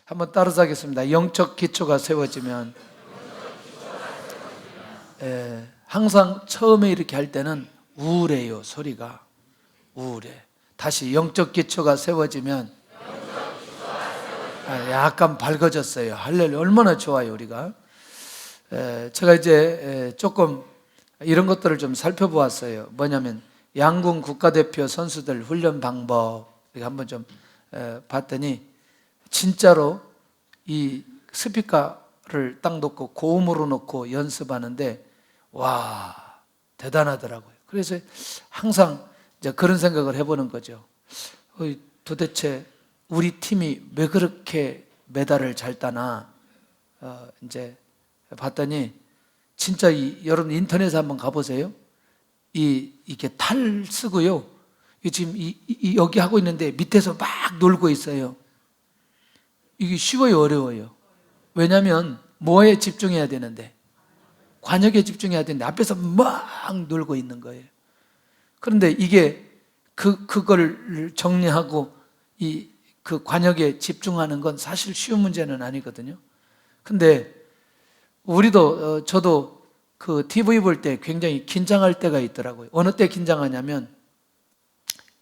한번 따라서 하겠습니다. 영적 기초가 세워지면, 항상 처음에 이렇게 할 때는 우울해요. 소리가 우울해. 다시 영적 기초가 세워지면, 약간 밝아졌어요. 할렐루야. 얼마나 좋아요 우리가. 제가 이제 조금 이런 것들을 좀 살펴보았어요. 뭐냐면 양궁 국가대표 선수들 훈련 방법 이렇게 한번 좀 봤더니, 진짜로 이 스피커를 딱 놓고 고음으로 놓고 연습하는데 와, 대단하더라고요. 그래서 항상 이제 그런 생각을 해보는 거죠. 도대체 우리 팀이 왜 그렇게 메달을 잘 따나. 이제 봤더니 진짜 여러분 인터넷에 한번 가보세요. 이게 탈 쓰고요. 지금 여기 하고 있는데 밑에서 막 놀고 있어요. 이게 쉬워요, 어려워요? 왜냐하면 뭐에 집중해야 되는데, 관역에 집중해야 되는데 앞에서 막 놀고 있는 거예요. 그런데 이게 그걸 정리하고 그 관역에 집중하는 건 사실 쉬운 문제는 아니거든요. 근데 우리도 저도 그 TV 볼 때 굉장히 긴장할 때가 있더라고요. 어느 때 긴장하냐면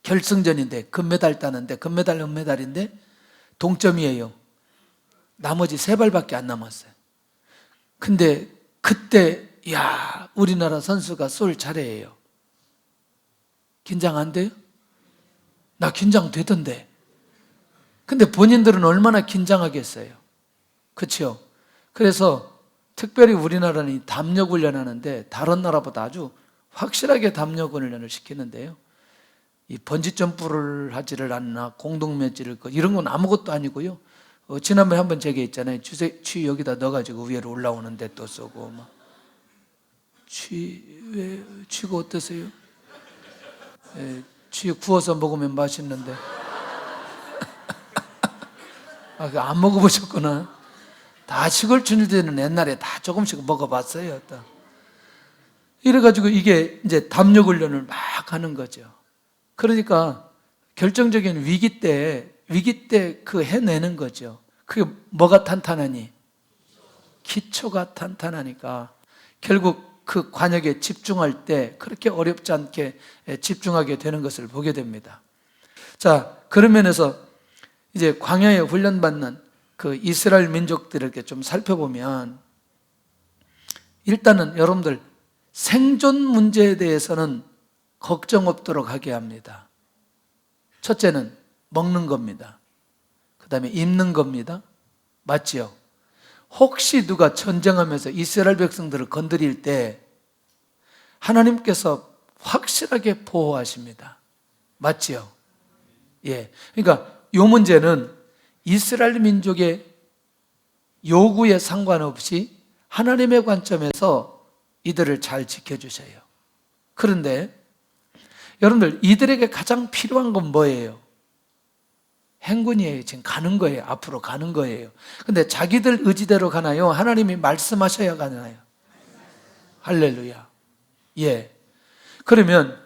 결승전인데 금메달 따는데, 금메달 은메달인데 동점이에요. 나머지 3발밖에 안 남았어요. 근데 그때 야, 우리나라 선수가 쏠 차례예요. 긴장 안 돼요? 나 긴장되던데. 근데 본인들은 얼마나 긴장하겠어요. 그렇죠? 그래서 특별히 우리나라는 담력 훈련하는데 다른 나라보다 아주 확실하게 담력 훈련을 시키는데요. 이 번지 점프를 하지를 않나, 공동매질을 이런 건 아무것도 아니고요. 지난번에 한번 제게 있잖아요. 취 여기다 넣어가지고 위로 올라오는데 또 쏘고 막. 취가 어떠세요? 취 구워서 먹으면 맛있는데. 안 먹어보셨구나. 다 시골 춘일대는 옛날에 다 조금씩 먹어봤어요. 이래가지고 이게 이제 담력 훈련을 막 하는 거죠. 그러니까 결정적인 위기 때 그 해내는 거죠. 그게 뭐가 탄탄하니? 기초가 탄탄하니까 결국 그 관역에 집중할 때 그렇게 어렵지 않게 집중하게 되는 것을 보게 됩니다. 자, 그런 면에서 이제 광야에 훈련받는 그 이스라엘 민족들을 이렇게 좀 살펴보면, 일단은 여러분들 생존 문제에 대해서는 걱정 없도록 하게 합니다. 첫째는 먹는 겁니다. 그 다음에 입는 겁니다. 맞지요? 혹시 누가 전쟁하면서 이스라엘 백성들을 건드릴 때 하나님께서 확실하게 보호하십니다. 맞지요? 예. 그러니까 이 문제는 이스라엘 민족의 요구에 상관없이 하나님의 관점에서 이들을 잘 지켜주셔요. 그런데 여러분들, 이들에게 가장 필요한 건 뭐예요? 행군이에요. 지금 가는 거예요. 앞으로 가는 거예요. 근데 자기들 의지대로 가나요? 하나님이 말씀하셔야 가나요? 할렐루야. 예. 그러면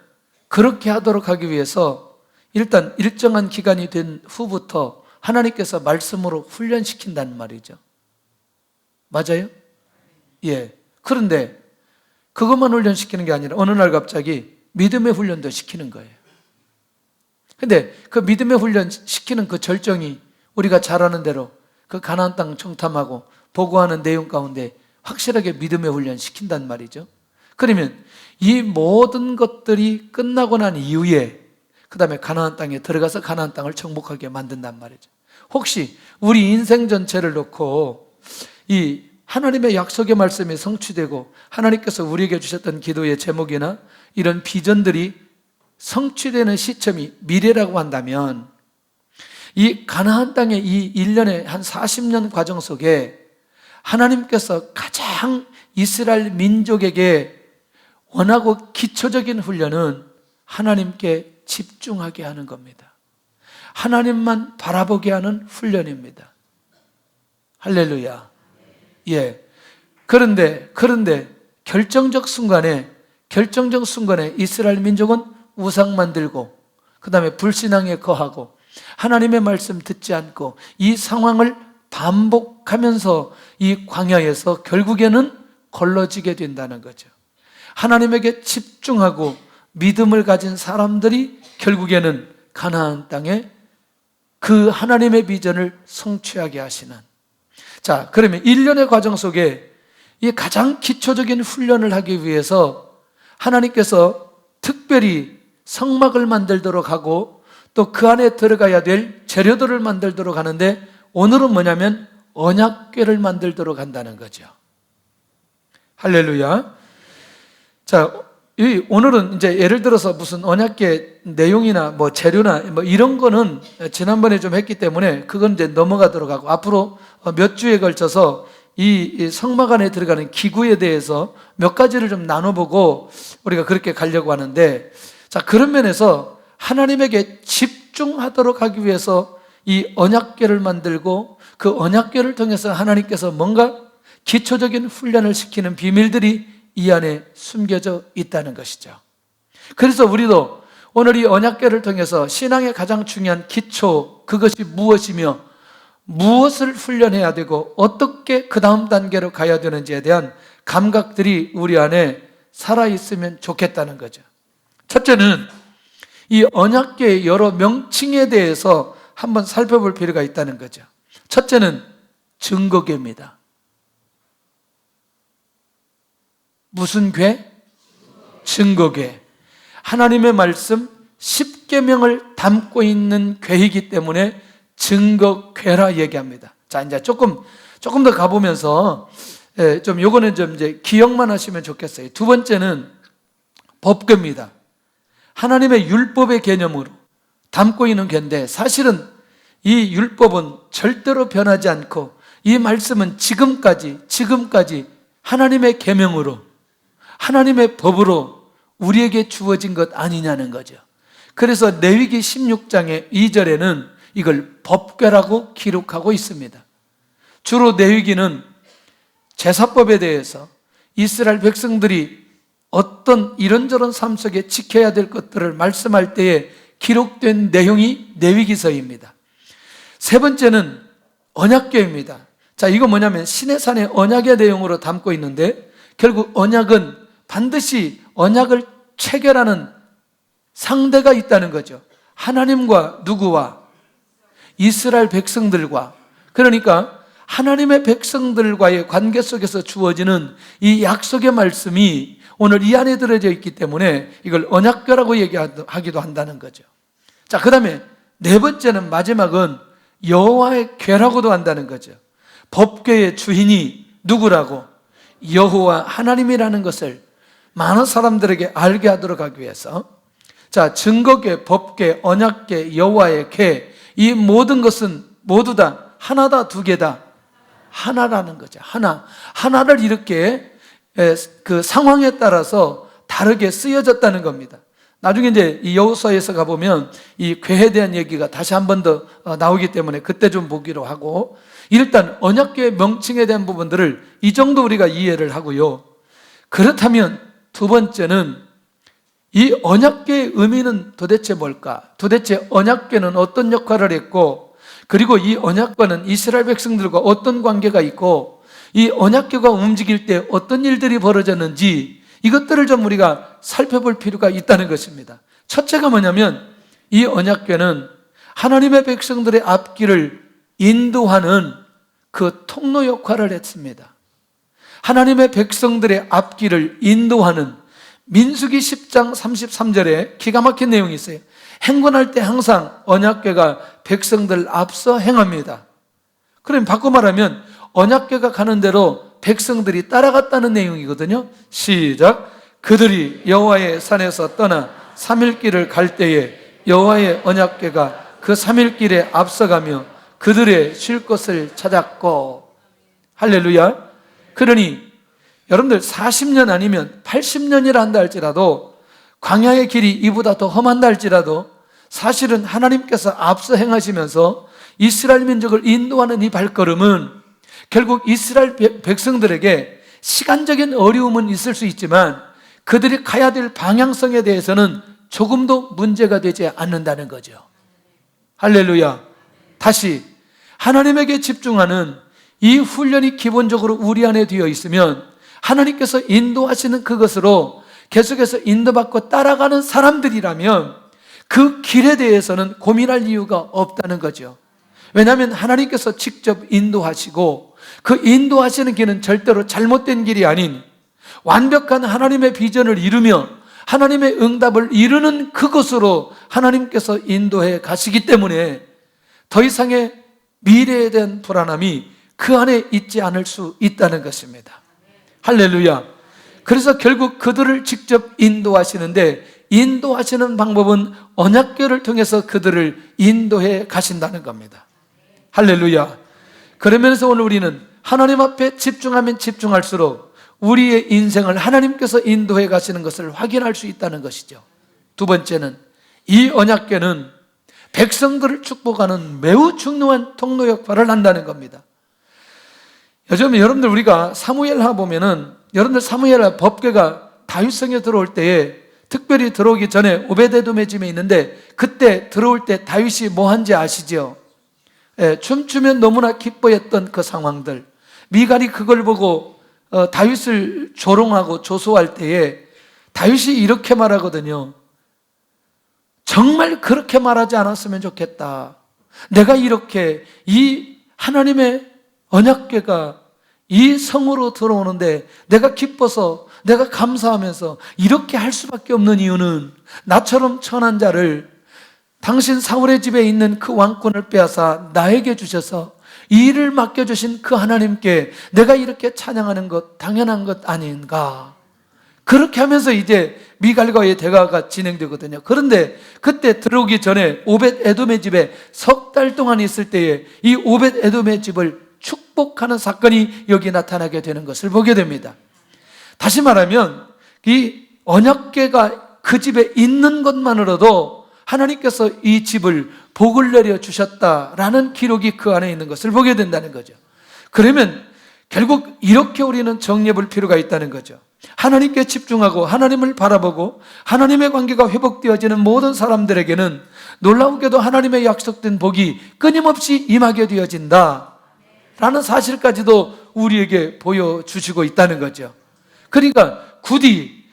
그렇게 하도록 하기 위해서 일단 일정한 기간이 된 후부터 하나님께서 말씀으로 훈련시킨다는 말이죠. 맞아요? 예. 그런데 그것만 훈련시키는 게 아니라 어느 날 갑자기 믿음의 훈련도 시키는 거예요. 근데 그 믿음의 훈련 시키는 그 절정이 우리가 잘 아는 대로 그 가나안 땅 정탐하고 보고하는 내용 가운데 확실하게 믿음의 훈련 시킨단 말이죠. 그러면 이 모든 것들이 끝나고 난 이후에 그 다음에 가나안 땅에 들어가서 가나안 땅을 정복하게 만든단 말이죠. 혹시 우리 인생 전체를 놓고 이 하나님의 약속의 말씀이 성취되고 하나님께서 우리에게 주셨던 기도의 제목이나 이런 비전들이 성취되는 시점이 미래라고 한다면, 이 가나안 땅의 이 1년의 한 40년 과정 속에 하나님께서 가장 이스라엘 민족에게 원하고 기초적인 훈련은 하나님께 집중하게 하는 겁니다. 하나님만 바라보게 하는 훈련입니다. 할렐루야. 예. 그런데 결정적 순간에 이스라엘 민족은 우상 만들고 그 다음에 불신앙에 거하고 하나님의 말씀 듣지 않고 이 상황을 반복하면서 이 광야에서 결국에는 걸러지게 된다는 거죠. 하나님에게 집중하고 믿음을 가진 사람들이 결국에는 가나안 땅에 그 하나님의 비전을 성취하게 하시는. 자, 그러면 1년의 과정 속에 이 가장 기초적인 훈련을 하기 위해서 하나님께서 특별히 성막을 만들도록 하고 또 그 안에 들어가야 될 재료들을 만들도록 하는데, 오늘은 뭐냐면 언약궤를 만들도록 한다는 거죠. 할렐루야. 자, 오늘은 이제 예를 들어서 무슨 언약궤 내용이나 뭐 재료나 뭐 이런 거는 지난번에 좀 했기 때문에 그건 이제 넘어가도록 하고, 앞으로 몇 주에 걸쳐서 이 성막 안에 들어가는 기구에 대해서 몇 가지를 좀 나눠보고 우리가 그렇게 가려고 하는데, 자, 그런 면에서 하나님에게 집중하도록 하기 위해서 이 언약궤를 만들고 그 언약궤를 통해서 하나님께서 뭔가 기초적인 훈련을 시키는 비밀들이 이 안에 숨겨져 있다는 것이죠. 그래서 우리도 오늘 이 언약궤를 통해서 신앙의 가장 중요한 기초, 그것이 무엇이며 무엇을 훈련해야 되고 어떻게 그 다음 단계로 가야 되는지에 대한 감각들이 우리 안에 살아있으면 좋겠다는 거죠. 첫째는 이 언약궤의 여러 명칭에 대해서 한번 살펴볼 필요가 있다는 거죠. 첫째는 증거궤입니다. 무슨 궤? 증거궤. 하나님의 말씀 10계명을 담고 있는 궤이기 때문에 증거궤라 얘기합니다. 자, 이제 조금 더 가보면서 좀 요거는 좀 이제 기억만 하시면 좋겠어요. 두 번째는 법궤입니다. 하나님의 율법의 개념으로 담고 있는 궤인데, 사실은 이 율법은 절대로 변하지 않고 이 말씀은 지금까지 하나님의 계명으로, 하나님의 법으로 우리에게 주어진 것 아니냐는 거죠. 그래서 레위기 16장의 2절에는 이걸 법궤라고 기록하고 있습니다. 주로 레위기는 제사법에 대해서 이스라엘 백성들이 어떤 이런저런 삶 속에 지켜야 될 것들을 말씀할 때에 기록된 내용이 레위기서입니다. 세 번째는 언약궤입니다. 자, 이거 뭐냐면 시내산의 언약의 내용으로 담고 있는데, 결국 언약은 반드시 언약을 체결하는 상대가 있다는 거죠. 하나님과 누구와? 이스라엘 백성들과. 그러니까 하나님의 백성들과의 관계 속에서 주어지는 이 약속의 말씀이 오늘 이 안에 들어져 있기 때문에 이걸 언약궤라고 얘기하기도 한다는 거죠. 자, 그 다음에 네 번째는, 마지막은 여호와의 궤라고도 한다는 거죠. 법궤의 주인이 누구라고? 여호와 하나님이라는 것을 많은 사람들에게 알게 하도록 하기 위해서, 자, 증거궤, 법궤, 언약궤, 여호와의 궤, 이 모든 것은 모두 다 하나다, 두 개다? 하나라는 거죠. 하나를 이렇게 그 상황에 따라서 다르게 쓰여졌다는 겁니다. 나중에 이제 이 여호수아에서 가보면 이 궤에 대한 얘기가 다시 한 번 더 나오기 때문에 그때 좀 보기로 하고, 일단 언약궤의 명칭에 대한 부분들을 이 정도 우리가 이해를 하고요. 그렇다면 두 번째는 이 언약궤의 의미는 도대체 뭘까? 도대체 언약궤는 어떤 역할을 했고, 그리고 이 언약궤는 이스라엘 백성들과 어떤 관계가 있고, 이 언약궤가 움직일 때 어떤 일들이 벌어졌는지, 이것들을 좀 우리가 살펴볼 필요가 있다는 것입니다. 첫째가 뭐냐면, 이 언약궤는 하나님의 백성들의 앞길을 인도하는 그 통로 역할을 했습니다. 하나님의 백성들의 앞길을 인도하는, 민수기 10장 33절에 기가 막힌 내용이 있어요. 행군할 때 항상 언약궤가 백성들 앞서 행합니다. 그럼 바꿔 말하면 언약궤가 가는 대로 백성들이 따라갔다는 내용이거든요. 시작. 그들이 여호와의 산에서 떠나 3일 길을 갈 때에 여호와의 언약궤가 그 3일 길에 앞서가며 그들의 쉴 곳을 찾았고. 할렐루야. 그러니 여러분들 40년 아니면 80년이라 한다 할지라도, 광야의 길이 이보다 더 험한다 할지라도, 사실은 하나님께서 앞서 행하시면서 이스라엘 민족을 인도하는 이 발걸음은 결국 이스라엘 백성들에게 시간적인 어려움은 있을 수 있지만 그들이 가야 될 방향성에 대해서는 조금도 문제가 되지 않는다는 거죠. 할렐루야. 다시, 하나님에게 집중하는 이 훈련이 기본적으로 우리 안에 되어 있으면 하나님께서 인도하시는 그것으로 계속해서 인도받고 따라가는 사람들이라면 그 길에 대해서는 고민할 이유가 없다는 거죠. 왜냐하면 하나님께서 직접 인도하시고 그 인도하시는 길은 절대로 잘못된 길이 아닌 완벽한 하나님의 비전을 이루며 하나님의 응답을 이루는 그곳으로 하나님께서 인도해 가시기 때문에 더 이상의 미래에 대한 불안함이 그 안에 있지 않을 수 있다는 것입니다. 할렐루야. 그래서 결국 그들을 직접 인도하시는데 인도하시는 방법은 언약궤를 통해서 그들을 인도해 가신다는 겁니다. 할렐루야. 그러면서 오늘 우리는 하나님 앞에 집중하면 집중할수록 우리의 인생을 하나님께서 인도해 가시는 것을 확인할 수 있다는 것이죠. 두 번째는 이 언약궤는 백성들을 축복하는 매우 중요한 통로 역할을 한다는 겁니다. 요즘 여러분들 우리가 사무엘하 보면은 여러분들 사무엘하 법궤가 다윗성에 들어올 때에 특별히 들어오기 전에 오베데돔의 집에 있는데 그때 들어올 때 다윗이 뭐 한지 아시죠? 춤추면 너무나 기뻐했던 그 상황들, 미갈이 그걸 보고 다윗을 조롱하고 조소할 때에 다윗이 이렇게 말하거든요. 정말 그렇게 말하지 않았으면 좋겠다. 내가 이렇게 이 하나님의 언약궤가 이 성으로 들어오는데 내가 기뻐서 내가 감사하면서 이렇게 할 수밖에 없는 이유는 나처럼 천한 자를 당신 사울의 집에 있는 그 왕권을 빼앗아 나에게 주셔서 이 일을 맡겨주신 그 하나님께 내가 이렇게 찬양하는 것 당연한 것 아닌가. 그렇게 하면서 이제 미갈과의 대화가 진행되거든요. 그런데 그때 들어오기 전에 오벳 에돔의 집에 석 달 동안 있을 때에 이 오벳 에돔의 집을 축복하는 사건이 여기 나타나게 되는 것을 보게 됩니다. 다시 말하면 이 언약궤가 그 집에 있는 것만으로도 하나님께서 이 집을 복을 내려 주셨다라는 기록이 그 안에 있는 것을 보게 된다는 거죠. 그러면 결국 이렇게 우리는 정리해 볼 필요가 있다는 거죠. 하나님께 집중하고 하나님을 바라보고 하나님의 관계가 회복되어지는 모든 사람들에게는 놀라우게도 하나님의 약속된 복이 끊임없이 임하게 되어진다 라는 사실까지도 우리에게 보여주시고 있다는 거죠. 그러니까 굳이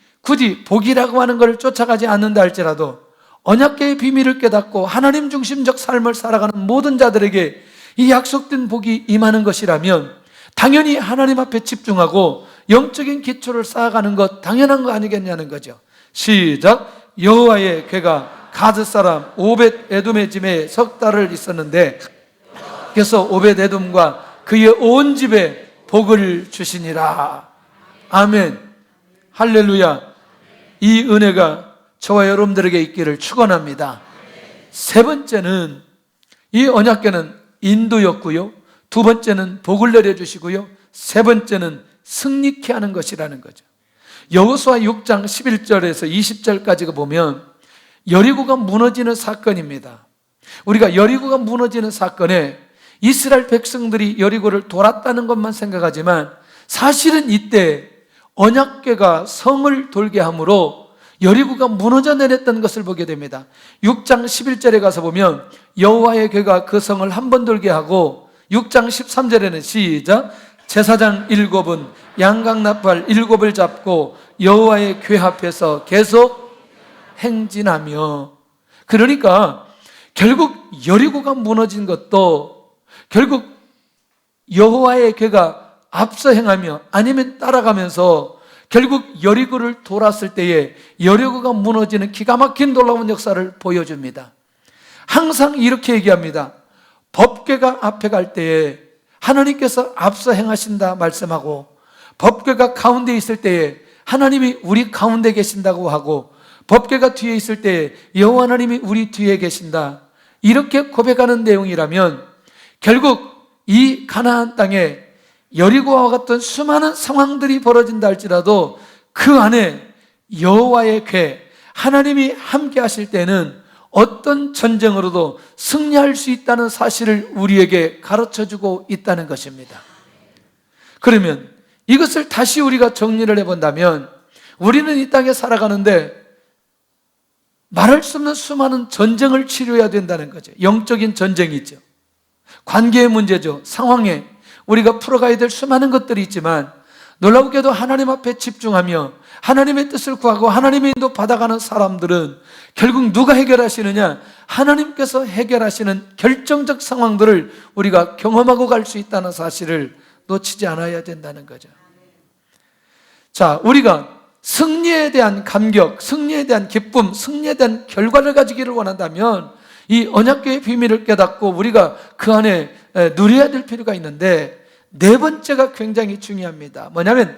복이라고 하는 걸 쫓아가지 않는다 할지라도 언약궤의 비밀을 깨닫고 하나님 중심적 삶을 살아가는 모든 자들에게 이 약속된 복이 임하는 것이라면 당연히 하나님 앞에 집중하고 영적인 기초를 쌓아가는 것 당연한 거 아니겠냐는 거죠. 시작. 여호와의 궤가 가드 사람 오벳 에돔의 집에 석 달을 있었는데 그래서 오벳 에돔과 그의 온 집에 복을 주시니라. 아멘. 할렐루야. 이 은혜가 저와 여러분들에게 있기를 축원합니다. 세 번째는 이 언약궤는 인도였고요. 두 번째는 복을 내려주시고요. 세 번째는 승리케 하는 것이라는 거죠. 여호수아 6장 11절에서 20절까지 보면 여리고가 무너지는 사건입니다. 우리가 여리고가 무너지는 사건에 이스라엘 백성들이 여리고를 돌았다는 것만 생각하지만 사실은 이때 언약궤가 성을 돌게 함으로 여리고가 무너져 내렸던 것을 보게 됩니다. 6장 11절에 가서 보면 여호와의 궤가 그 성을 한 번 돌게 하고 6장 13절에는 시작. 제사장 7은 양강나팔 7을 잡고 여호와의 궤 앞에서 계속 행진하며, 그러니까 결국 여리고가 무너진 것도 결국 여호와의 궤가 앞서 행하며 아니면 따라가면서 결국 여리고를 돌았을 때에 여리고가 무너지는 기가 막힌 놀라운 역사를 보여줍니다. 항상 이렇게 얘기합니다. 법궤가 앞에 갈 때에 하나님께서 앞서 행하신다 말씀하고, 법궤가 가운데 있을 때에 하나님이 우리 가운데 계신다고 하고, 법궤가 뒤에 있을 때에 여호와 하나님이 우리 뒤에 계신다, 이렇게 고백하는 내용이라면 결국 이 가나안 땅에 여리고와 같은 수많은 상황들이 벌어진다 할지라도 그 안에 여호와의 궤, 하나님이 함께 하실 때는 어떤 전쟁으로도 승리할 수 있다는 사실을 우리에게 가르쳐주고 있다는 것입니다. 그러면 이것을 다시 우리가 정리를 해본다면 우리는 이 땅에 살아가는데 말할 수 없는 수많은 전쟁을 치료해야 된다는 거죠. 영적인 전쟁이죠. 관계의 문제죠. 상황에 우리가 풀어가야 될 수많은 것들이 있지만 놀랍게도 하나님 앞에 집중하며 하나님의 뜻을 구하고 하나님의 인도 받아가는 사람들은 결국 누가 해결하시느냐? 하나님께서 해결하시는 결정적 상황들을 우리가 경험하고 갈 수 있다는 사실을 놓치지 않아야 된다는 거죠. 자, 우리가 승리에 대한 감격, 승리에 대한 기쁨, 승리에 대한 결과를 가지기를 원한다면 이 언약궤의 비밀을 깨닫고 우리가 그 안에 누려야 될 필요가 있는데, 네 번째가 굉장히 중요합니다. 뭐냐면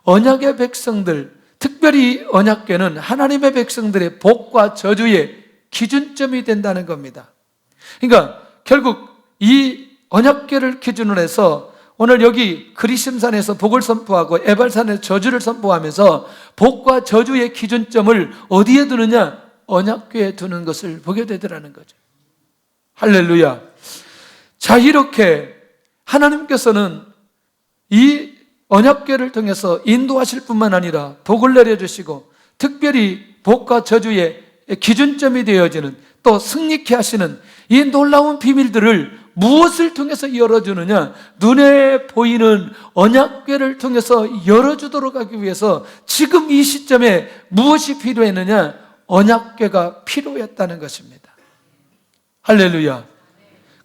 언약의 백성들, 특별히 언약궤는 하나님의 백성들의 복과 저주의 기준점이 된다는 겁니다. 그러니까 결국 이 언약궤를 기준으로 해서 오늘 여기 그리심산에서 복을 선포하고 에발산에서 저주를 선포하면서 복과 저주의 기준점을 어디에 두느냐? 언약궤에 두는 것을 보게 되더라는 거죠. 할렐루야. 자, 이렇게 하나님께서는 이 언약궤를 통해서 인도하실 뿐만 아니라 복을 내려주시고 특별히 복과 저주의 기준점이 되어지는, 또 승리케 하시는 이 놀라운 비밀들을 무엇을 통해서 열어주느냐? 눈에 보이는 언약궤를 통해서 열어주도록 하기 위해서 지금 이 시점에 무엇이 필요했느냐? 언약궤가 필요했다는 것입니다. 할렐루야.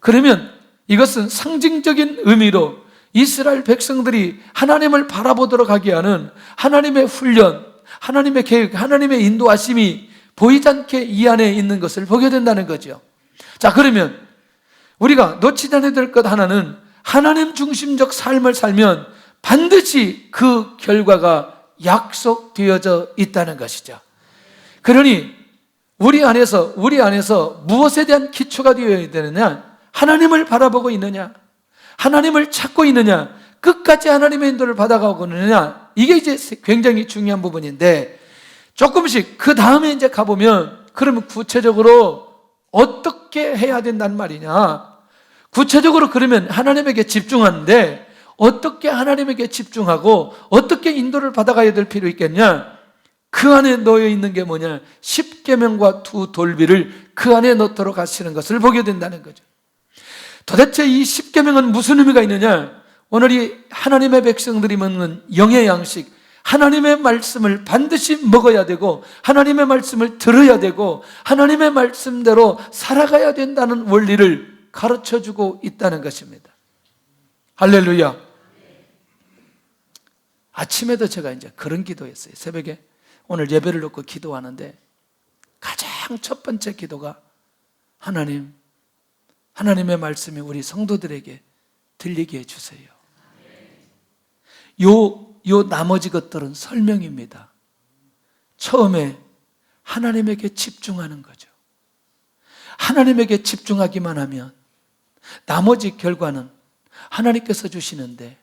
그러면 이것은 상징적인 의미로 이스라엘 백성들이 하나님을 바라보도록 하게 하는 하나님의 훈련, 하나님의 계획, 하나님의 인도하심이 보이지 않게 이 안에 있는 것을 보게 된다는 거죠. 자, 그러면 우리가 놓치지 않아야 될 것 하나는 하나님 중심적 삶을 살면 반드시 그 결과가 약속되어져 있다는 것이죠. 그러니 우리 안에서 무엇에 대한 기초가 되어야 되느냐? 하나님을 바라보고 있느냐? 하나님을 찾고 있느냐? 끝까지 하나님의 인도를 받아가고 있느냐? 이게 이제 굉장히 중요한 부분인데, 조금씩 그 다음에 이제 가보면 그러면 구체적으로 어떻게 해야 된단 말이냐? 구체적으로 그러면 하나님에게 집중하는데 어떻게 하나님에게 집중하고 어떻게 인도를 받아가야 될 필요 있겠냐? 그 안에 놓여 있는 게 뭐냐? 십계명과 두 돌비를 그 안에 넣도록 하시는 것을 보게 된다는 거죠. 도대체 이 십계명은 무슨 의미가 있느냐? 오늘 이 하나님의 백성들이 먹는 영의 양식, 하나님의 말씀을 반드시 먹어야 되고 하나님의 말씀을 들어야 되고 하나님의 말씀대로 살아가야 된다는 원리를 가르쳐주고 있다는 것입니다. 할렐루야. 아침에도 제가 이제 그런 기도했어요. 새벽에 오늘 예배를 놓고 기도하는데 가장 첫 번째 기도가 하나님의 말씀이 우리 성도들에게 들리게 해주세요. 요 나머지 것들은 설명입니다. 처음에 하나님에게 집중하는 거죠. 하나님에게 집중하기만 하면 나머지 결과는 하나님께서 주시는데,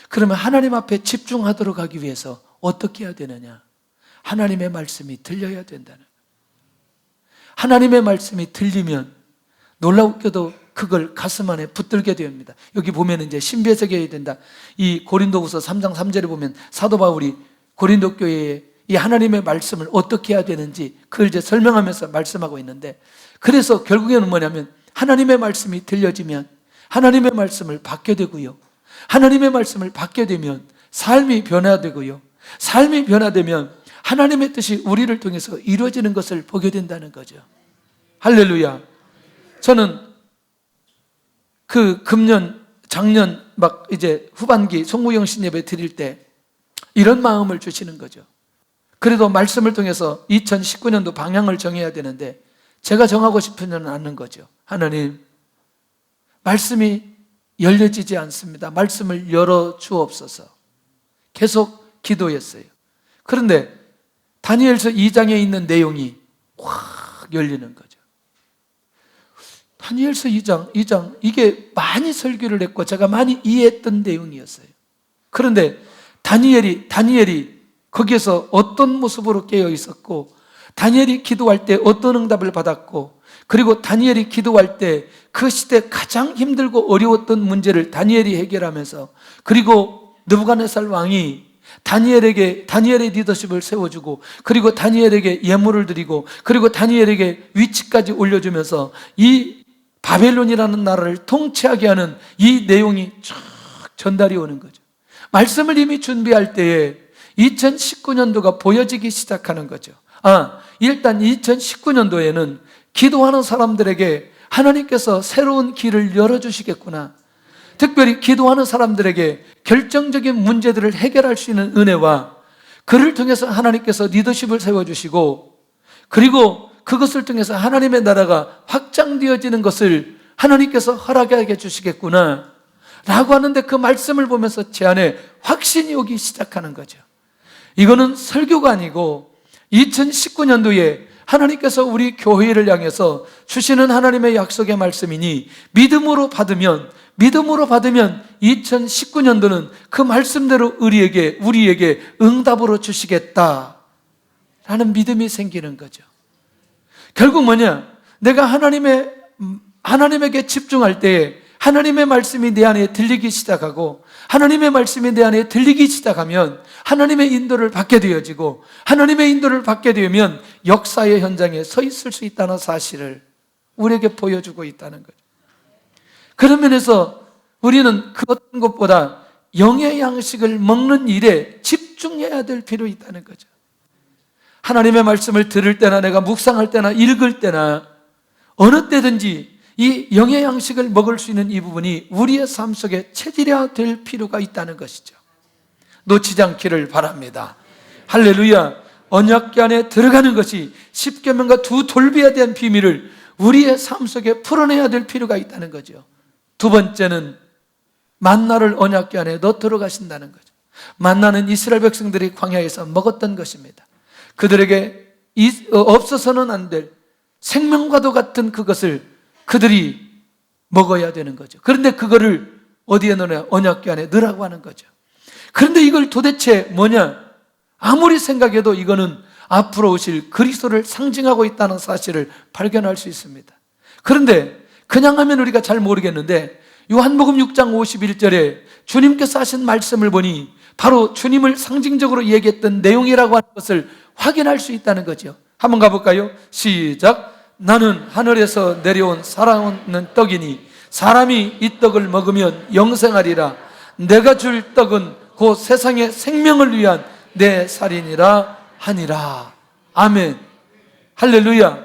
그러면 하나님 앞에 집중하도록 하기 위해서 어떻게 해야 되느냐? 하나님의 말씀이 들려야 된다는 거예요. 하나님의 말씀이 들리면 놀랍게도 그걸 가슴 안에 붙들게 됩니다. 여기 보면 이제 신비해석이 해야 된다. 이 고린도후서 3장 3절에 보면 사도 바울이 고린도 교회에 이 하나님의 말씀을 어떻게 해야 되는지 그걸 이제 설명하면서 말씀하고 있는데, 그래서 결국에는 뭐냐면 하나님의 말씀이 들려지면 하나님의 말씀을 받게 되고요. 하나님의 말씀을 받게 되면 삶이 변화되고요. 삶이 변화되면 하나님의 뜻이 우리를 통해서 이루어지는 것을 보게 된다는 거죠. 할렐루야. 저는 그 작년 막 이제 후반기 송구영신 예배 드릴 때 이런 마음을 주시는 거죠. 그래도 말씀을 통해서 2019년도 방향을 정해야 되는데 제가 정하고 싶지는 않는 거죠. 하나님, 말씀이 열려지지 않습니다. 말씀을 열어 주옵소서. 계속 기도했어요. 그런데 다니엘서 2장에 있는 내용이 확 열리는 거죠. 다니엘서 2장 이게 많이 설교를 했고 제가 많이 이해했던 내용이었어요. 그런데 다니엘이 거기에서 어떤 모습으로 깨어 있었고, 다니엘이 기도할 때 어떤 응답을 받았고, 그리고 다니엘이 기도할 때 그 시대 가장 힘들고 어려웠던 문제를 다니엘이 해결하면서, 그리고 느부갓네살 왕이 다니엘의 리더십을 세워주고, 그리고 다니엘에게 예물을 드리고, 그리고 다니엘에게 위치까지 올려주면서 이 바벨론이라는 나라를 통치하게 하는 이 내용이 쫙 전달이 오는 거죠. 말씀을 이미 준비할 때에 2019년도가 보여지기 시작하는 거죠. 일단 2019년도에는 기도하는 사람들에게 하나님께서 새로운 길을 열어주시겠구나. 특별히 기도하는 사람들에게 결정적인 문제들을 해결할 수 있는 은혜와 그를 통해서 하나님께서 리더십을 세워주시고, 그리고 그것을 통해서 하나님의 나라가 확장되어지는 것을 하나님께서 허락하게 해주시겠구나 라고 하는데, 그 말씀을 보면서 제 안에 확신이 오기 시작하는 거죠. 이거는 설교가 아니고 2019년도에 하나님께서 우리 교회를 향해서 주시는 하나님의 약속의 말씀이니, 믿음으로 받으면 2019년도는 그 말씀대로 우리에게 응답으로 주시겠다라는 믿음이 생기는 거죠. 결국 뭐냐? 내가 하나님에게 집중할 때에 하나님의 말씀이 내 안에 들리기 시작하고, 하나님의 말씀이 내 안에 들리기 시작하면 하나님의 인도를 받게 되어지고, 하나님의 인도를 받게 되면 역사의 현장에 서 있을 수 있다는 사실을 우리에게 보여주고 있다는 거죠. 그런 면에서 우리는 그 어떤 것보다 영의 양식을 먹는 일에 집중해야 될 필요 있다는 거죠. 하나님의 말씀을 들을 때나 내가 묵상할 때나 읽을 때나 어느 때든지 이 영의 양식을 먹을 수 있는 이 부분이 우리의 삶 속에 체질화될 필요가 있다는 것이죠. 놓치지 않기를 바랍니다. 할렐루야. 언약궤 안에 들어가는 것이 십계명과 두 돌비에 대한 비밀을 우리의 삶 속에 풀어내야 될 필요가 있다는 거죠. 두 번째는 만나를 언약궤 안에 넣어 들어가신다는 거죠. 만나는 이스라엘 백성들이 광야에서 먹었던 것입니다. 그들에게 없어서는 안 될 생명과도 같은 그것을 그들이 먹어야 되는 거죠. 그런데 그거를 어디에 넣으냐? 언약궤 안에 넣으라고 하는 거죠. 그런데 이걸 도대체 뭐냐? 아무리 생각해도 이거는 앞으로 오실 그리스도를 상징하고 있다는 사실을 발견할 수 있습니다. 그런데 그냥 하면 우리가 잘 모르겠는데, 요한복음 6장 51절에 주님께서 하신 말씀을 보니 바로 주님을 상징적으로 얘기했던 내용이라고 하는 것을 확인할 수 있다는 거죠. 한번 가볼까요? 시작. 나는 하늘에서 내려온 살아있는 떡이니 사람이 이 떡을 먹으면 영생하리라. 내가 줄 떡은 곧 세상의 생명을 위한 내 살이니라 하니라. 아멘. 할렐루야.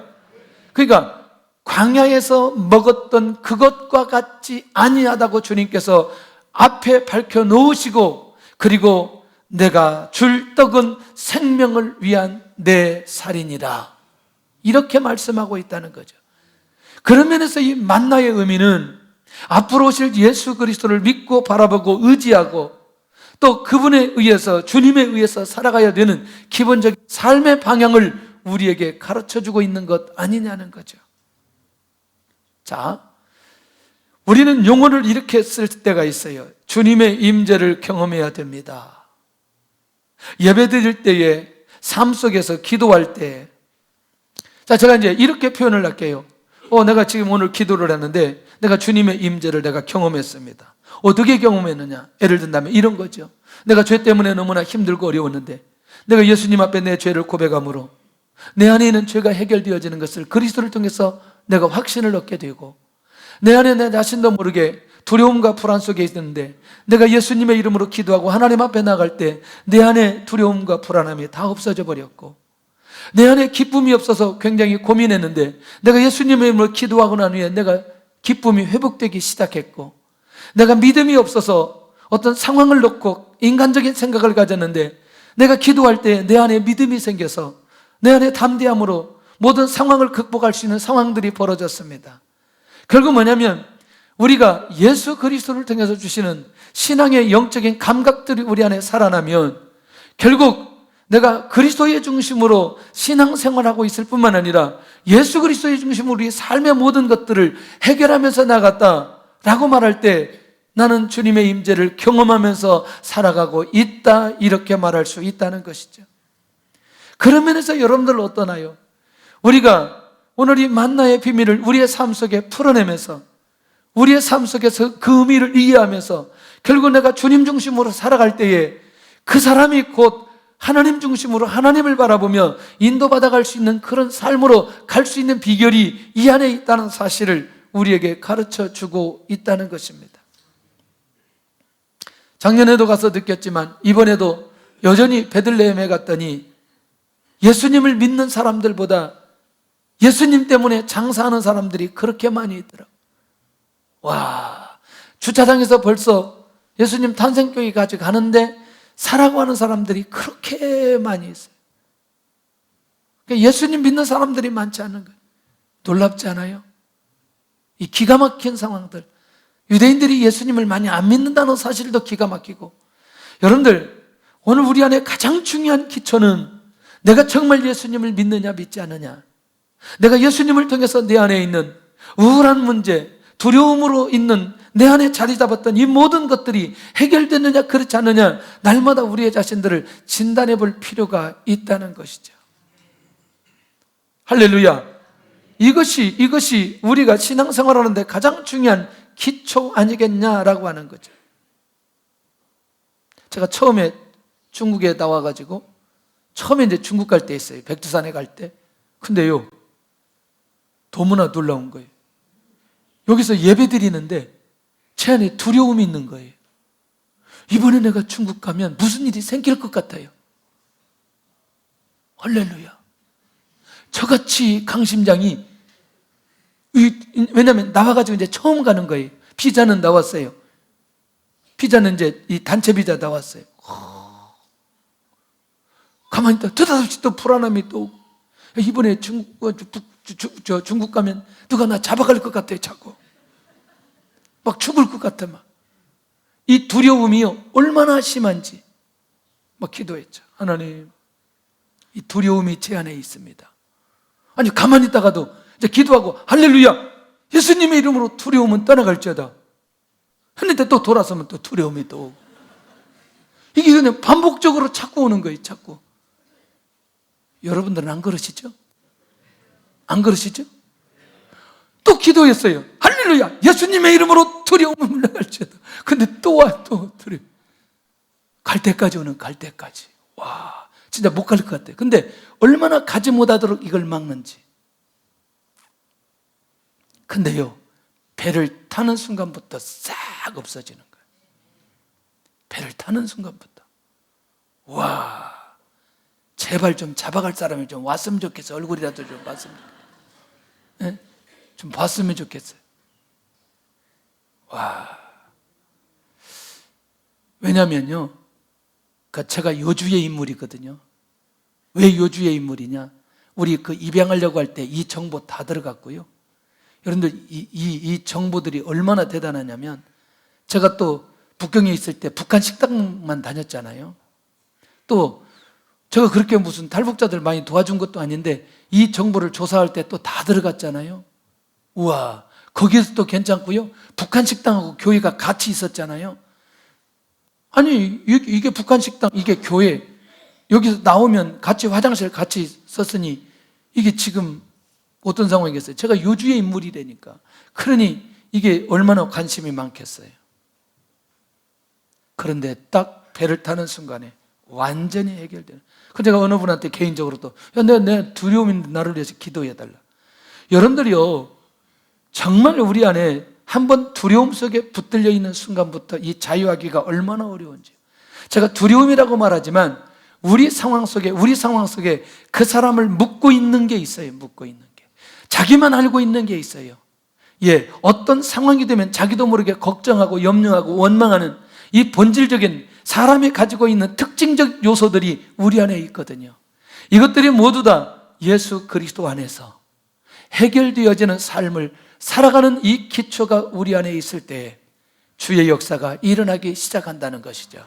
그러니까 광야에서 먹었던 그것과 같지 아니하다고 주님께서 앞에 밝혀 놓으시고, 그리고 내가 줄 떡은 생명을 위한 내 살이니라, 이렇게 말씀하고 있다는 거죠. 그런 면에서 이 만나의 의미는 앞으로 오실 예수 그리스도를 믿고 바라보고 의지하고 또 그분에 의해서, 주님에 의해서 살아가야 되는 기본적인 삶의 방향을 우리에게 가르쳐주고 있는 것 아니냐는 거죠. 자, 우리는 용어를 이렇게 쓸 때가 있어요. 주님의 임재를 경험해야 됩니다. 예배 드릴 때에, 삶 속에서 기도할 때, 자, 제가 이제 이렇게 표현을 할게요. 내가 지금 오늘 기도를 했는데 내가 주님의 임재를 내가 경험했습니다. 어떻게 경험했느냐? 예를 든다면 이런 거죠. 내가 죄 때문에 너무나 힘들고 어려웠는데 내가 예수님 앞에 내 죄를 고백함으로 내 안에 있는 죄가 해결되어지는 것을 그리스도를 통해서 내가 확신을 얻게 되고, 내 안에 내 자신도 모르게 두려움과 불안 속에 있는데 내가 예수님의 이름으로 기도하고 하나님 앞에 나갈 때 내 안에 두려움과 불안함이 다 없어져 버렸고, 내 안에 기쁨이 없어서 굉장히 고민했는데 내가 예수님의 이름으로 기도하고 난 후에 내가 기쁨이 회복되기 시작했고, 내가 믿음이 없어서 어떤 상황을 놓고 인간적인 생각을 가졌는데 내가 기도할 때 내 안에 믿음이 생겨서 내 안에 담대함으로 모든 상황을 극복할 수 있는 상황들이 벌어졌습니다. 결국 뭐냐면 우리가 예수 그리스도를 통해서 주시는 신앙의 영적인 감각들이 우리 안에 살아나면 결국 내가 그리스도의 중심으로 신앙생활하고 있을 뿐만 아니라 예수 그리스도의 중심으로 우리 삶의 모든 것들을 해결하면서 나갔다라고 말할 때 나는 주님의 임재를 경험하면서 살아가고 있다, 이렇게 말할 수 있다는 것이죠. 그런 면에서 여러분들 어떠나요? 우리가 오늘 이 만나의 비밀을 우리의 삶 속에 풀어내면서 우리의 삶 속에서 그 의미를 이해하면서 결국 내가 주님 중심으로 살아갈 때에 그 사람이 곧 하나님 중심으로 하나님을 바라보며 인도받아 갈 수 있는 그런 삶으로 갈 수 있는 비결이 이 안에 있다는 사실을 우리에게 가르쳐 주고 있다는 것입니다. 작년에도 가서 느꼈지만 이번에도 여전히 베들레헴에 갔더니 예수님을 믿는 사람들보다 예수님 때문에 장사하는 사람들이 그렇게 많이 있더라고요. 와, 주차장에서 벌써 예수님 탄생교회까지 가는데 사라고 하는 사람들이 그렇게 많이 있어요. 그러니까 예수님 믿는 사람들이 많지 않은 거예요. 놀랍지 않아요? 이 기가 막힌 상황들. 유대인들이 예수님을 많이 안 믿는다는 사실도 기가 막히고, 여러분들 오늘 우리 안에 가장 중요한 기초는 내가 정말 예수님을 믿느냐 믿지 않느냐, 내가 예수님을 통해서 내 안에 있는 우울한 문제, 두려움으로 있는 내 안에 자리 잡았던 이 모든 것들이 해결됐느냐 그렇지 않느냐, 날마다 우리의 자신들을 진단해 볼 필요가 있다는 것이죠. 할렐루야. 이것이 우리가 신앙생활하는데 가장 중요한 기초 아니겠냐라고 하는 거죠. 제가 처음에 중국에 나와가지고 처음에 이제 중국 갈 때 있어요. 백두산에 갈 때. 근데요, 너무나 놀라운 거예요. 여기서 예배 드리는데 제 안에 두려움이 있는 거예요. 이번에 내가 중국 가면 무슨 일이 생길 것 같아요. 할렐루야. 저같이 강심장이, 왜냐하면 나와가지고 이제 처음 가는 거예요. 비자는 나왔어요. 비자는 이제 이 단체 비자 나왔어요. 가만히 있다 느닷없이 또 불안함이 또, 이번에 중국 가면 누가 나 잡아갈 것 같아요. 자꾸 막 죽을 것 같아. 막 이 두려움이요 얼마나 심한지 막 기도했죠. 하나님, 이 두려움이 제 안에 있습니다. 아니 가만히 있다가도 이제 기도하고 할렐루야, 예수님의 이름으로 두려움은 떠나갈지어다 했는데 또 돌아서면 또 두려움이 또 오고, 이게 그냥 반복적으로 자꾸 오는 거예요. 자꾸. 여러분들은 안 그러시죠? 안 그러시죠? 또 기도했어요. 할렐루야, 예수님의 이름으로 두려움을 물러갈지어다. 근데 또 와, 또 두려움. 갈 때까지 오는, 갈 때까지. 와, 진짜 못 갈 것 같아요. 근데 얼마나 가지 못하도록 이걸 막는지. 근데요, 배를 타는 순간부터 싹 없어지는 거예요. 배를 타는 순간부터. 와, 제발 좀 잡아갈 사람이 좀 왔으면 좋겠어요. 얼굴이라도 좀 봤으면 좋겠어요. 네? 좀 봤으면 좋겠어요. 와. 왜냐면요, 제가 요주의 인물이거든요. 왜 요주의 인물이냐? 우리 입양하려고 할 때 이 정보 다 들어갔고요. 여러분들 이 정보들이 얼마나 대단하냐면, 제가 또 북경에 있을 때 북한 식당만 다녔잖아요. 또 제가 그렇게 무슨 탈북자들 많이 도와준 것도 아닌데 이 정보를 조사할 때 또 다 들어갔잖아요. 우와, 거기에서 또 괜찮고요. 북한 식당하고 교회가 같이 있었잖아요. 아니 이게 북한 식당, 이게 교회, 여기서 나오면 같이 화장실 같이 썼으니 이게 지금 어떤 상황이겠어요? 제가 요주의 인물이라니까. 그러니 이게 얼마나 관심이 많겠어요. 그런데 딱 배를 타는 순간에 완전히 해결되는. 그 제가 어느 분한테 개인적으로 또, 내 두려움인데 나를 위해서 기도해달라. 여러분들이요, 정말 우리 안에 한번 두려움 속에 붙들려 있는 순간부터 이 자유하기가 얼마나 어려운지. 제가 두려움이라고 말하지만 우리 상황 속에 그 사람을 묶고 있는 게 있어요. 묶고 있는 게. 자기만 알고 있는 게 있어요. 예, 어떤 상황이 되면 자기도 모르게 걱정하고 염려하고 원망하는 이 본질적인 사람이 가지고 있는 특징적 요소들이 우리 안에 있거든요. 이것들이 모두 다 예수 그리스도 안에서 해결되어지는 삶을 살아가는 이 기초가 우리 안에 있을 때 주의 역사가 일어나기 시작한다는 것이죠.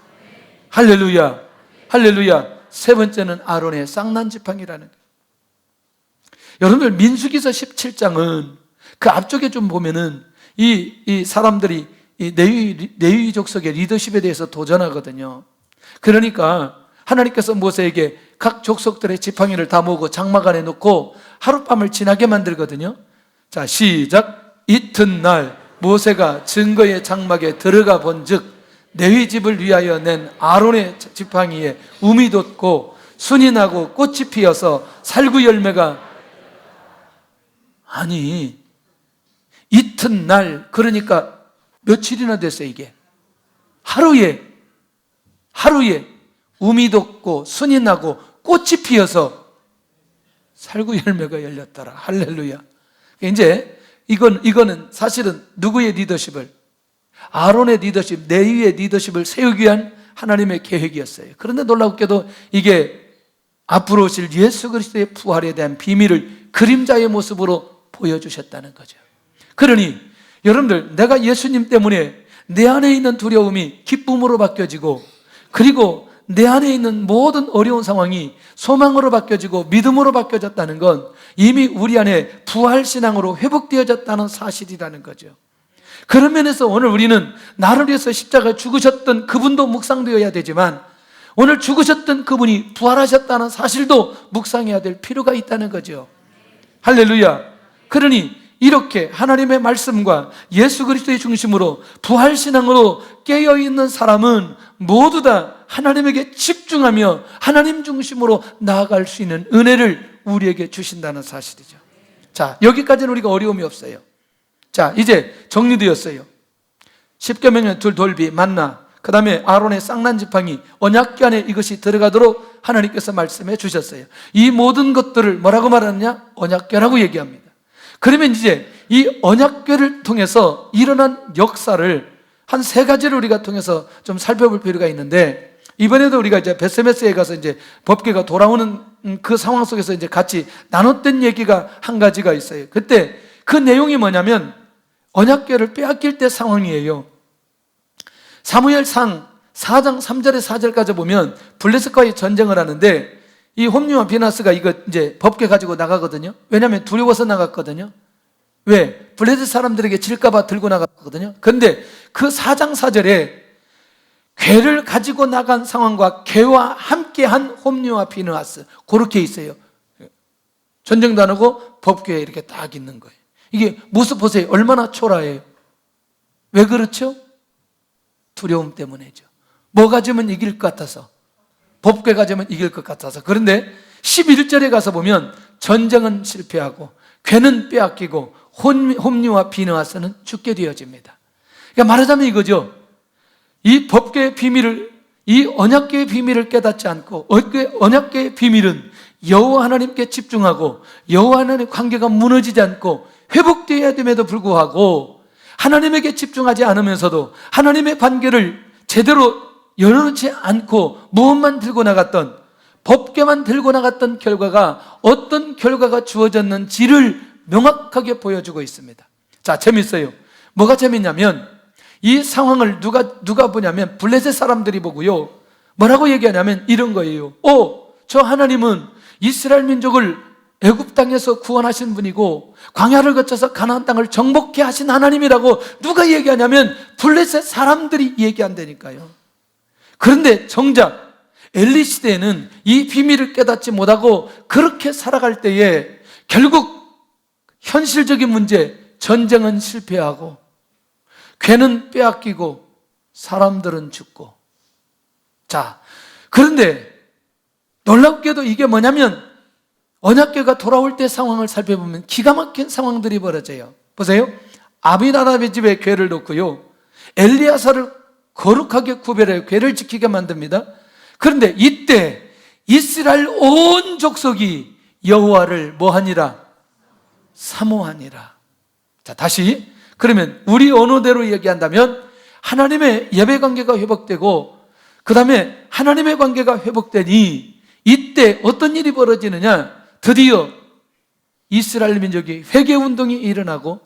할렐루야, 할렐루야. 세 번째는 아론의 쌍난지팡이라는 거예요. 여러분들 민수기서 17장은 그 앞쪽에 좀 보면은 이 사람들이 이 레위 족속의 리더십에 대해서 도전하거든요. 그러니까 하나님께서 모세에게 각 족속들의 지팡이를 다 모으고 장막 안에 놓고 하룻밤을 지나게 만들거든요. 자, 시작. 이튿날 모세가 증거의 장막에 들어가 본즉 레위 집을 위하여 낸 아론의 지팡이에 움이 돋고 순이 나고 꽃이 피어서 살구 열매가. 아니, 이튿날, 그러니까 며칠이나 됐어요. 이게 하루에 우미 돋고 순이 나고 꽃이 피어서 살구 열매가 열렸더라. 할렐루야. 이제 이거는 사실은 누구의 리더십을, 아론의 리더십, 레위의 리더십을 세우기 위한 하나님의 계획이었어요. 그런데 놀랍게도 이게 앞으로 오실 예수 그리스도의 부활에 대한 비밀을 그림자의 모습으로 보여주셨다는 거죠. 그러니 여러분들, 내가 예수님 때문에 내 안에 있는 두려움이 기쁨으로 바뀌어지고, 그리고 내 안에 있는 모든 어려운 상황이 소망으로 바뀌어지고 믿음으로 바뀌어졌다는 건 이미 우리 안에 부활신앙으로 회복되어졌다는 사실이라는 거죠. 그런 면에서 오늘 우리는 나를 위해서 십자가에 죽으셨던 그분도 묵상되어야 되지만, 오늘 죽으셨던 그분이 부활하셨다는 사실도 묵상해야 될 필요가 있다는 거죠. 할렐루야. 그러니 이렇게 하나님의 말씀과 예수 그리스도의 중심으로 부활신앙으로 깨어있는 사람은 모두 다 하나님에게 집중하며 하나님 중심으로 나아갈 수 있는 은혜를 우리에게 주신다는 사실이죠. 자, 여기까지는 우리가 어려움이 없어요. 자, 이제 정리되었어요. 십계명의 둘 돌비, 만나, 그 다음에 아론의 쌍난 지팡이, 언약궤 안에 이것이 들어가도록 하나님께서 말씀해 주셨어요. 이 모든 것들을 뭐라고 말하느냐? 언약궤라고 얘기합니다. 그러면 이제 이 언약궤를 통해서 일어난 역사를 한 세 가지를 우리가 통해서 좀 살펴볼 필요가 있는데, 이번에도 우리가 이제 베스메스에 가서 이제 법궤가 돌아오는 그 상황 속에서 이제 같이 나눴던 얘기가 한 가지가 있어요. 그때 그 내용이 뭐냐면 언약궤를 빼앗길 때 상황이에요. 사무엘상 4장 3절에 4절까지 보면 블레셋과의 전쟁을 하는데, 이 홈리와 비나스가 이거 이제 법궤 가지고 나가거든요. 왜냐하면 두려워서 나갔거든요. 왜? 블레셋 사람들에게 질까봐 들고 나갔거든요. 그런데 그 4장 4절에 궤를 가지고 나간 상황과 궤와 함께한 홈리와 비나스, 그렇게 있어요. 전쟁도 안 하고 법궤에 이렇게 딱 있는 거예요. 이게 모습 보세요. 얼마나 초라해요. 왜 그렇죠? 두려움 때문이죠. 뭐 가지면 이길 것 같아서, 법궤 가지면 이길 것 같아서. 그런데 11절에 가서 보면 전쟁은 실패하고 궤는 빼앗기고 홈리와 비느하스는 죽게 되어집니다. 그러니까 말하자면 이거죠. 이 법궤의 비밀을, 이 언약궤의 비밀을 깨닫지 않고, 언약궤의 비밀은 여호와 하나님께 집중하고 여호와 하나님의 관계가 무너지지 않고 회복되어야 됨에도 불구하고 하나님에게 집중하지 않으면서도 하나님의 관계를 제대로 열어놓지 않고 무엇만 들고 나갔던, 법궤만 들고 나갔던 결과가 어떤 결과가 주어졌는지를 명확하게 보여주고 있습니다. 자, 재밌어요. 뭐가 재밌냐면 이 상황을 누가 보냐면 블레셋 사람들이 보고요, 뭐라고 얘기하냐면 이런 거예요. 저 하나님은 이스라엘 민족을 애굽 땅에서 구원하신 분이고 광야를 거쳐서 가나안 땅을 정복케 하신 하나님이라고 누가 얘기하냐면 블레셋 사람들이 얘기한다니까요. 그런데 정작 엘리 시대에는 이 비밀을 깨닫지 못하고 그렇게 살아갈 때에 결국 현실적인 문제, 전쟁은 실패하고 궤는 빼앗기고 사람들은 죽고. 자, 그런데 놀랍게도 이게 뭐냐면 언약궤가 돌아올 때 상황을 살펴보면 기가 막힌 상황들이 벌어져요. 보세요. 아비나답의 집에 궤를 놓고요, 엘리야사를 거룩하게 구별해요. 궤를 지키게 만듭니다. 그런데 이때 이스라엘 온 족속이 여호와를 뭐하니라? 사모하니라. 자, 다시, 그러면 우리 언어대로 얘기한다면 하나님의 예배 관계가 회복되고 그 다음에 하나님의 관계가 회복되니 이때 어떤 일이 벌어지느냐? 드디어 이스라엘 민족이 회개운동이 일어나고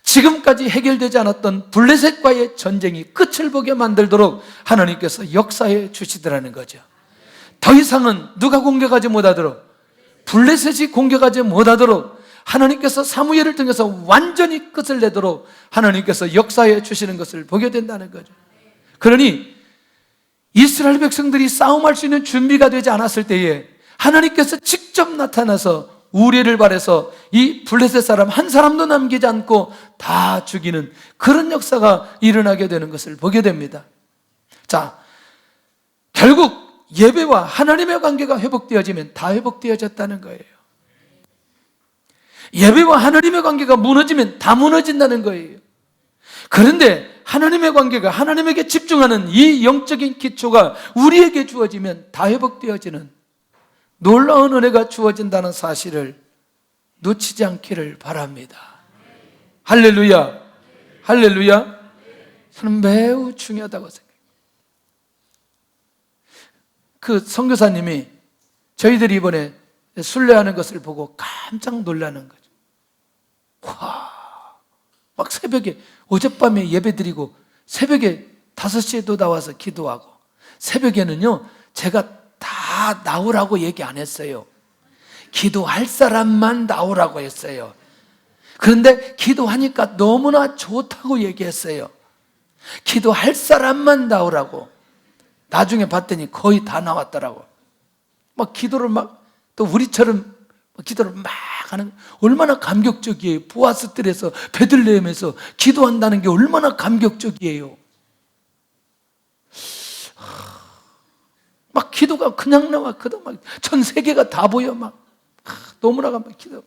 지금까지 해결되지 않았던 블레셋과의 전쟁이 끝을 보게 만들도록 하나님께서 역사해 주시더라는 거죠. 더 이상은 누가 공격하지 못하도록, 블레셋이 공격하지 못하도록 하나님께서 사무엘을 통해서 완전히 끝을 내도록 하나님께서 역사해 주시는 것을 보게 된다는 거죠. 그러니 이스라엘 백성들이 싸움할 수 있는 준비가 되지 않았을 때에 하나님께서 직접 나타나서 우리를 발해서 이 블레셋 사람 한 사람도 남기지 않고 다 죽이는 그런 역사가 일어나게 되는 것을 보게 됩니다. 자, 결국 예배와 하나님의 관계가 회복되어지면 다 회복되어졌다는 거예요. 예배와 하나님의 관계가 무너지면 다 무너진다는 거예요. 그런데 하나님의 관계가, 하나님에게 집중하는 이 영적인 기초가 우리에게 주어지면 다 회복되어지는 놀라운 은혜가 주어진다는 사실을 놓치지 않기를 바랍니다. 할렐루야, 할렐루야. 저는 매우 중요하다고 생각해요. 그 선교사님이 저희들이 이번에 순례하는 것을 보고 깜짝 놀라는 거죠. 와, 막 새벽에, 어젯밤에 예배 드리고 새벽에 5시에도 나와서 기도하고, 새벽에는요 제가 다 나오라고 얘기 안 했어요. 기도할 사람만 나오라고 했어요. 그런데 기도하니까 너무나 좋다고 얘기했어요. 기도할 사람만 나오라고. 나중에 봤더니 거의 다 나왔더라고. 막 기도를 또 우리처럼 기도를 막 하는, 얼마나 감격적이에요. 보아스들에서, 베들레헴에서 기도한다는 게 얼마나 감격적이에요. 막 기도가 그냥 나와. 전 세계가 다 보여. 너무나 막 기도.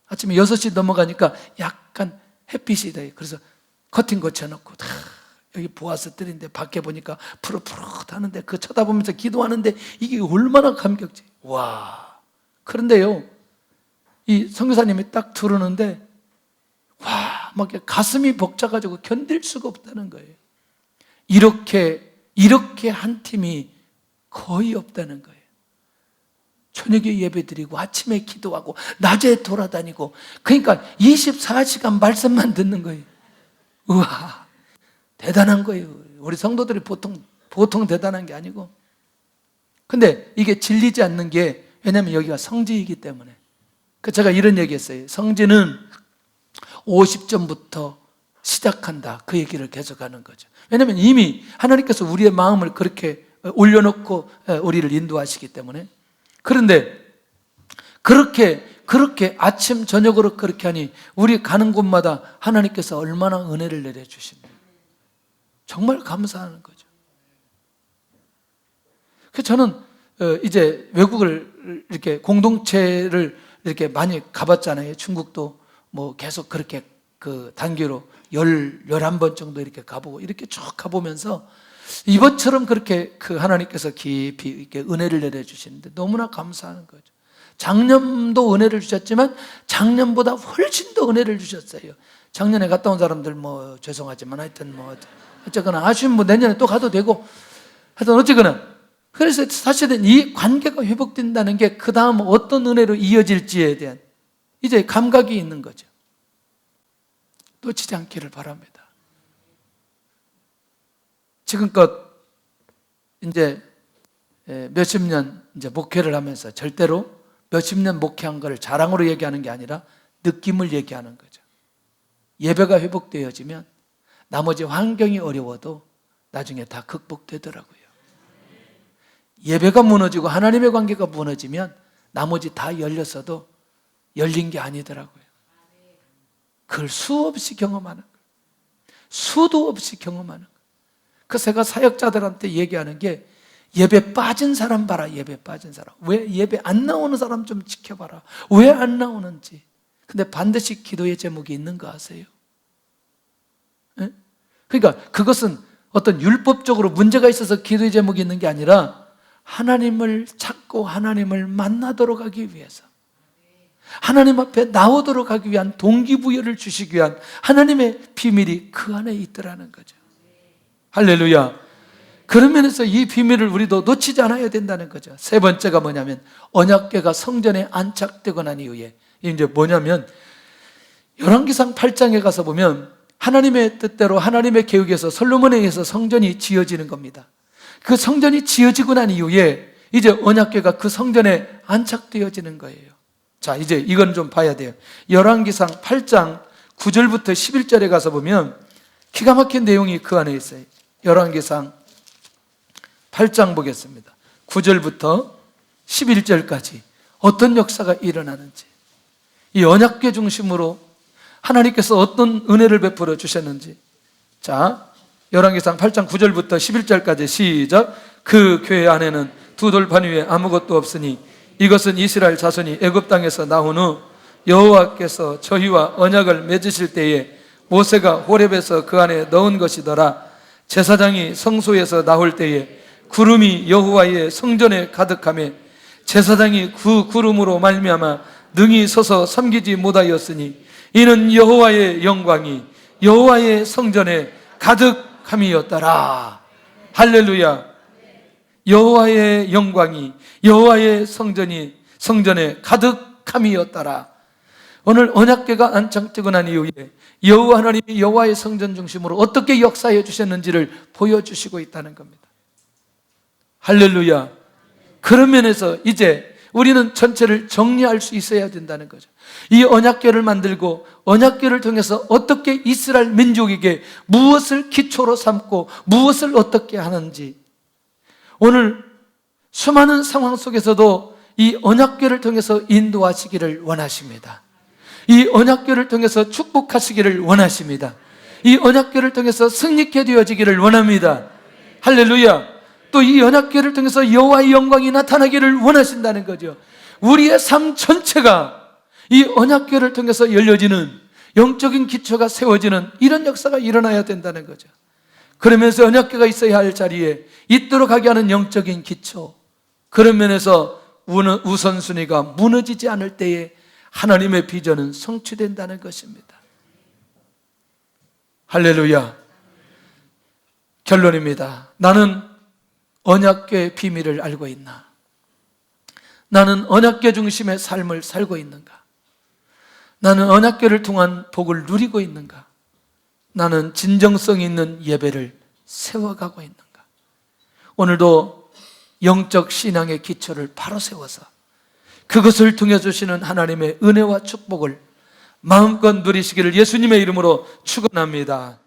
아침에 6시 넘어가니까 약간 햇빛이 돼요. 그래서 커튼 거쳐놓고 여기 보아스들인데 밖에 보니까 푸릇푸릇 하는데 그 쳐다보면서 기도하는데 이게 얼마나 감격지. 와. 그런데요, 이 선교사님이 딱 들으는데 와, 막 가슴이 벅차가지고 견딜 수가 없다는 거예요. 이렇게 한 팀이 거의 없다는 거예요. 저녁에 예배드리고 아침에 기도하고 낮에 돌아다니고, 그러니까 24시간 말씀만 듣는 거예요. 우와, 대단한 거예요. 우리 성도들이 보통 대단한 게 아니고. 근데 이게 질리지 않는 게, 왜냐하면 여기가 성지이기 때문에. 제가 이런 얘기 했어요. 성지는 50점부터 시작한다. 그 얘기를 계속하는 거죠. 왜냐하면 이미 하나님께서 우리의 마음을 그렇게 올려놓고 우리를 인도하시기 때문에. 그런데 그렇게 아침 저녁으로 그렇게 하니 우리 가는 곳마다 하나님께서 얼마나 은혜를 내려주신다. 정말 감사하는 거죠. 그래서 저는 이제 외국을 이렇게 공동체를 이렇게 많이 가봤잖아요. 중국도 뭐 계속 그렇게 그 단기로 11번 정도 이렇게 가보고, 이렇게 쭉 가보면서 이번처럼 그렇게 그 하나님께서 깊이 이렇게 은혜를 내려주시는데 너무나 감사하는 거죠. 작년도 은혜를 주셨지만 작년보다 훨씬 더 은혜를 주셨어요. 작년에 갔다 온 사람들 뭐 죄송하지만 하여튼 뭐 어쨌거나 아쉬운 뭐 내년에 또 가도 되고, 하여튼 어쨌거나, 그래서 사실은 이 관계가 회복된다는 게 그 다음 어떤 은혜로 이어질지에 대한 이제 감각이 있는 거죠. 놓치지 않기를 바랍니다. 지금껏 이제 몇십 년 이제 목회를 하면서 절대로 몇십 년 목회한 걸 자랑으로 얘기하는 게 아니라 느낌을 얘기하는 거죠. 예배가 회복되어지면 나머지 환경이 어려워도 나중에 다 극복되더라고요. 예배가 무너지고 하나님의 관계가 무너지면 나머지 다 열렸어도 열린 게 아니더라고요. 그걸 수없이 경험하는 거예요. 수도 없이 경험하는 거예요. 그래서 제가 사역자들한테 얘기하는 게, 예배 빠진 사람 봐라. 예배 빠진 사람. 왜 예배 안 나오는 사람 좀 지켜봐라. 왜 안 나오는지. 근데 반드시 기도의 제목이 있는 거 아세요? 네? 그러니까 그것은 어떤 율법적으로 문제가 있어서 기도의 제목이 있는 게 아니라 하나님을 찾고 하나님을 만나도록 하기 위해서, 하나님 앞에 나오도록 하기 위한 동기부여를 주시기 위한 하나님의 비밀이 그 안에 있더라는 거죠. 할렐루야. 그런 면에서 이 비밀을 우리도 놓치지 않아야 된다는 거죠. 세 번째가 뭐냐면, 언약궤가 성전에 안착되고 난 이후에, 이제 뭐냐면 열왕기상 8장에 가서 보면 하나님의 뜻대로 하나님의 계획에서 솔로몬에 의해서 성전이 지어지는 겁니다. 그 성전이 지어지고 난 이후에 이제 언약궤가 그 성전에 안착되어지는 거예요. 자, 이제 이건 좀 봐야 돼요. 열왕기상 8장 9절부터 11절에 가서 보면 기가 막힌 내용이 그 안에 있어요. 열왕기상 8장 보겠습니다. 9절부터 11절까지 어떤 역사가 일어나는지, 이 언약궤 중심으로 하나님께서 어떤 은혜를 베풀어 주셨는지. 자, 열왕기상 8장 9절부터 11절까지 시작. 그 궤 안에는 두 돌판 위에 아무것도 없으니 이것은 이스라엘 자손이 애굽 땅에서 나온 후 여호와께서 저희와 언약을 맺으실 때에 모세가 호렙에서 그 안에 넣은 것이더라. 제사장이 성소에서 나올 때에 구름이 여호와의 성전에 가득하며 제사장이 그 구름으로 말미암아 능히 서서 섬기지 못하였으니 이는 여호와의 영광이 여호와의 성전에 가득함이었더라. 할렐루야. 여호와의 영광이 여호와의 성전에 가득함이었더라. 오늘 언약궤가 안창뜨고 난 이후에 여호와 하나님이 여호와의 성전 중심으로 어떻게 역사해 주셨는지를 보여주시고 있다는 겁니다. 할렐루야. 그런 면에서 이제 우리는 전체를 정리할 수 있어야 된다는 거죠. 이 언약궤를 만들고 언약궤를 통해서 어떻게 이스라엘 민족에게 무엇을 기초로 삼고 무엇을 어떻게 하는지, 오늘 수많은 상황 속에서도 이 언약궤를 통해서 인도하시기를 원하십니다. 이 언약궤를 통해서 축복하시기를 원하십니다. 이 언약궤를 통해서 승리케 되어지기를 원합니다. 할렐루야. 또 이 언약궤를 통해서 여호와의 영광이 나타나기를 원하신다는 거죠. 우리의 삶 전체가 이 언약궤를 통해서 열려지는 영적인 기초가 세워지는 이런 역사가 일어나야 된다는 거죠. 그러면서 언약궤가 있어야 할 자리에 있도록 하게 하는 영적인 기초, 그런 면에서 우선순위가 무너지지 않을 때에 하나님의 비전은 성취된다는 것입니다. 할렐루야. 결론입니다. 나는 언약궤의 비밀을 알고 있나? 나는 언약궤 중심의 삶을 살고 있는가? 나는 언약궤를 통한 복을 누리고 있는가? 나는 진정성 있는 예배를 세워가고 있는가? 오늘도 영적 신앙의 기초를 바로 세워서 그것을 통해 주시는 하나님의 은혜와 축복을 마음껏 누리시기를 예수님의 이름으로 축원합니다.